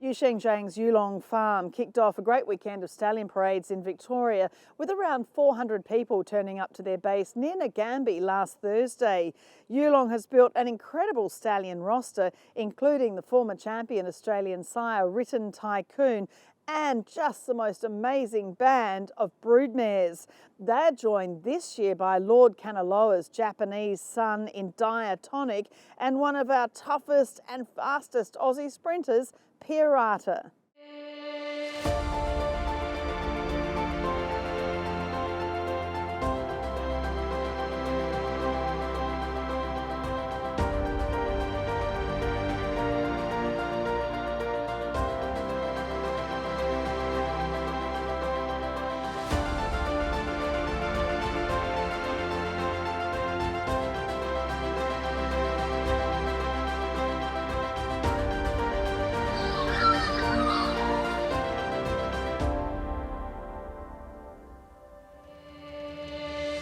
Zhang's Yulong Farm kicked off a great weekend of stallion parades in Victoria with around 400 people turning up to their base near Nagambie last Thursday. Yulong has built an incredible stallion roster, including the former champion Australian sire Written Tycoon and just the most amazing band of broodmares. They're joined this year by Lord Kanaloa's Japanese son in Diatonic and one of our toughest and fastest Aussie sprinters, Pirata.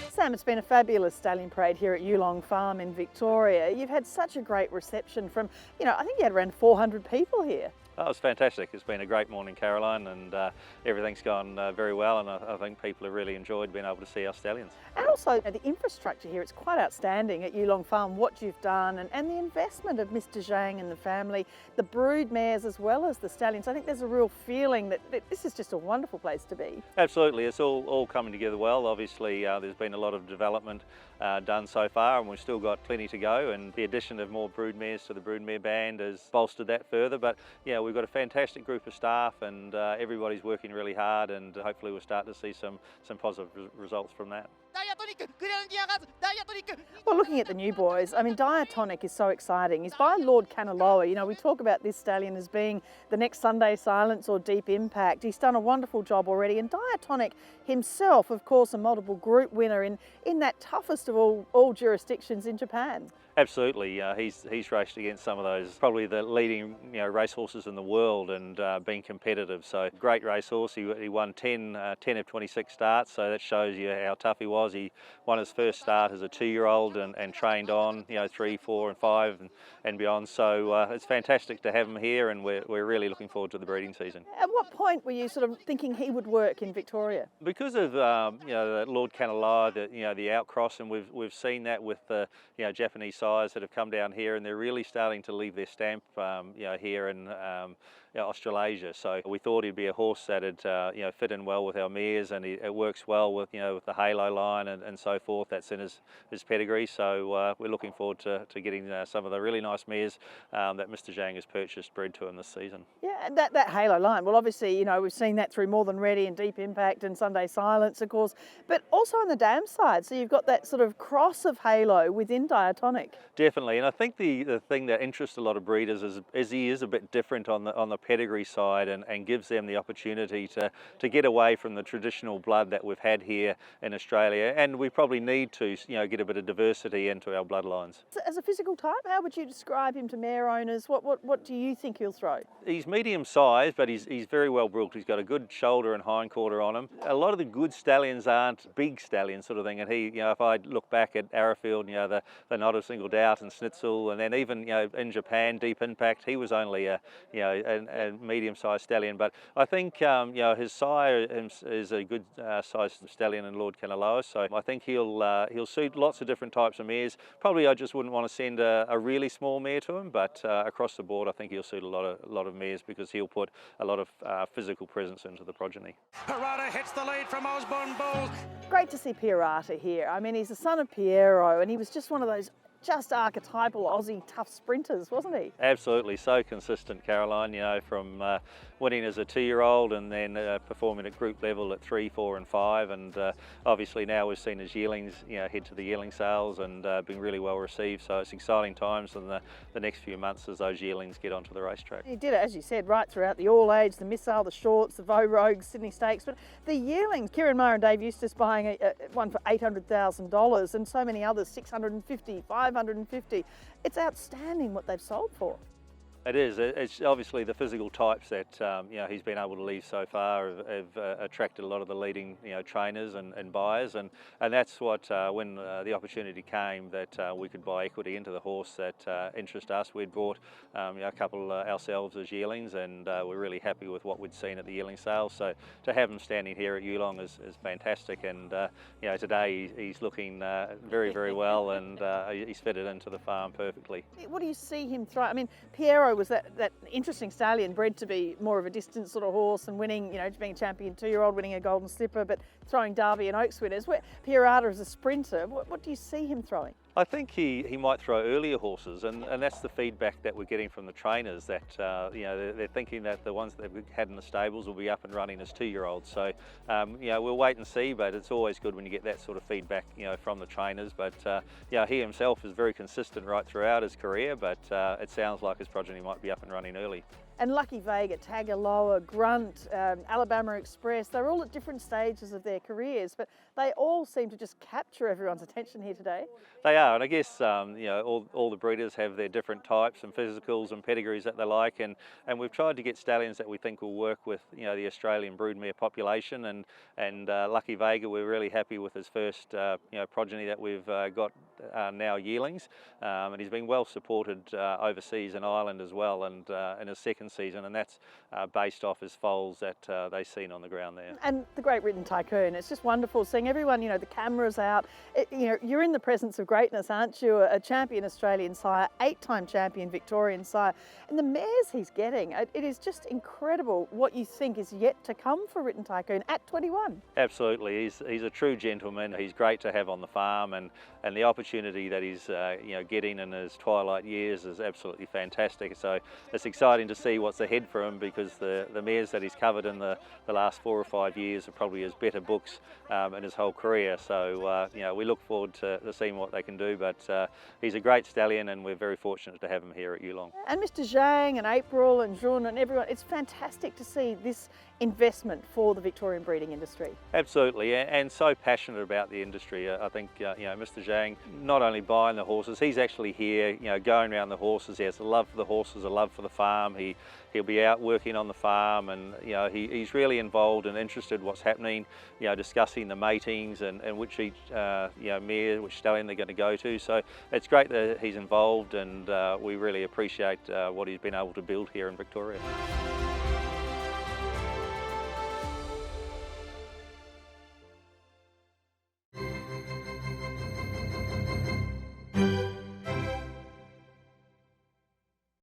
Sam, it's been a fabulous stallion parade here at Yulong Farm in Victoria. You've had such a great reception from, I think you had around 400 people here. Oh, it was fantastic. It's been a great morning, Caroline, and everything's gone very well, and I think people have really enjoyed being able to see our stallions. And also the infrastructure here, it's quite outstanding at Yulong Farm, what you've done and the investment of Mr. Zhang and the family, the brood mares as well as the stallions. I think there's a real feeling that this is just a wonderful place to be. Absolutely, it's all coming together well. Obviously there's been a lot of development done so far, and we've still got plenty to go, and the addition of more brood mares to the broodmare band has bolstered that further. But yeah, we've got a fantastic group of staff, and everybody's working really hard, and hopefully we'll start to see some positive results from that. Well, looking at the new boys, I mean, Diatonic is so exciting. He's by Lord Kanaloa. We talk about this stallion as being the next Sunday Silence or Deep Impact. He's done a wonderful job already. And Diatonic himself, of course, a multiple group winner in that toughest of all jurisdictions in Japan. Absolutely, he's raced against some of those, probably the leading racehorses in the world, and been competitive. So great racehorse. He won 10 of 26 starts, so that shows you how tough he was. He won his first start as a 2-year-old and trained on 3, 4 and 5 and beyond. So it's fantastic to have him here, and we're really looking forward to the breeding season. At what point were you sort of thinking he would work in Victoria? Because of the Lord Kanaloa, the outcross, and we've seen that with the Japanese sires that have come down here, and they're really starting to leave their stamp here in Australasia. So we thought he'd be a horse that'd fit in well with our mares, and it works well with with the halo line and so forth. That's in his pedigree. So we're looking forward to getting some of the really nice mares that Mr. Zhang has purchased bred to him this season. Yeah, and that halo line, well, obviously we've seen that through More Than Ready and Deep Impact and Sunday Silence, of course, but also on the dam side. So you've got that sort of cross of halo within Diatonic. Definitely, and I think the thing that interests a lot of breeders is he is a bit different on the pedigree side, and gives them the opportunity to get away from the traditional blood that we've had here in Australia, and we probably need to get a bit of diversity into our bloodlines. As a physical type, how would you describe him to mare owners? What do you think he'll throw? He's medium sized, but he's very well built. He's got a good shoulder and hindquarter on him. A lot of the good stallions aren't big stallions sort of thing, and he, if I look back at Arrowfield, the Not a Single Doubt and Schnitzel, and then even in Japan, Deep Impact, he was only a medium-sized stallion. But I think his sire is a good sized stallion in Lord Kanaloa, so I think he'll suit lots of different types of mares. Probably I just wouldn't want to send a really small mare to him, but across the board I think he'll suit a lot of mares, because he'll put a lot of physical presence into the progeny. Pirata hits the lead from Osborne Bulls. Great to see Pirata here. I mean, he's the son of Piero, and he was just one of those just archetypal Aussie tough sprinters, wasn't he? Absolutely, so consistent, Caroline, from winning as a 2-year-old and then performing at group level at 3, 4 and 5, and obviously now we've seen his yearlings head to the yearling sales and being really well received, so it's exciting times in the next few months as those yearlings get onto the racetrack. He did it, as you said, right throughout the All Age, the Missile, the Shorts, the Vo Rogues, Sydney Stakes, but the yearlings, Kieran Maher and Dave Eustace buying one for $800,000, and so many others, $650,000, $550,000. It's outstanding what they've sold for. It is. It's obviously the physical types that he's been able to leave so far have attracted a lot of the leading trainers and buyers, and that's what when the opportunity came that we could buy equity into the horse that interested us. We'd bought a couple ourselves as yearlings, and we're really happy with what we'd seen at the yearling sales. So to have him standing here at Yulong is fantastic, and today he's looking very, very well, and he's fitted into the farm perfectly. What do you see him throw? I mean, Pierata was that interesting stallion, bred to be more of a distance sort of horse and winning, being a champion 2-year-old, winning a golden slipper, but throwing Derby and Oaks winners. Pierata is a sprinter. What do you see him throwing? I think he might throw earlier horses, and that's the feedback that we're getting from the trainers, that they're thinking that the ones that they've had in the stables will be up and running as 2-year-olds. So we'll wait and see, but it's always good when you get that sort of feedback from the trainers. But he himself is very consistent right throughout his career, but it sounds like his progeny might be up and running early. And Lucky Vega, Tagaloa, Grunt, Alabama Express, they're all at different stages of their careers, but they all seem to just capture everyone's attention here today. They are, and I guess all the breeders have their different types and physicals and pedigrees that they like, and we've tried to get stallions that we think will work with the Australian broodmare population, and Lucky Vega, we're really happy with his first progeny that we've got now yearlings, and he's been well supported overseas in Ireland as well, and in his second season, and that's based off his foals that they've seen on the ground there. And the great Written Tycoon, it's just wonderful seeing everyone, the cameras out. You're in the presence of greatness, aren't you? A champion Australian sire, 8-time champion Victorian sire, and the mares he's getting, it is just incredible what you think is yet to come for Written Tycoon at 21. Absolutely, he's a true gentleman. He's great to have on the farm, and the opportunity that he's getting in his twilight years is absolutely fantastic. So it's exciting to see what's ahead for him, because the mares that he's covered in the last 4 or 5 years are probably his better books in his whole career. So we look forward to seeing what they can do, but he's a great stallion, and we're very fortunate to have him here at Yulong. And Mr. Zhang and April and Jun and everyone, it's fantastic to see this investment for the Victorian breeding industry. Absolutely, and so passionate about the industry. I think Mr. Zhang, not only buying the horses, he's actually here, going around the horses. He has a love for the horses, a love for the farm. He'll be out working on the farm, and he's really involved and interested in what's happening. Discussing the matings and which each mare, which stallion they're going to go to. So it's great that he's involved, and we really appreciate what he's been able to build here in Victoria.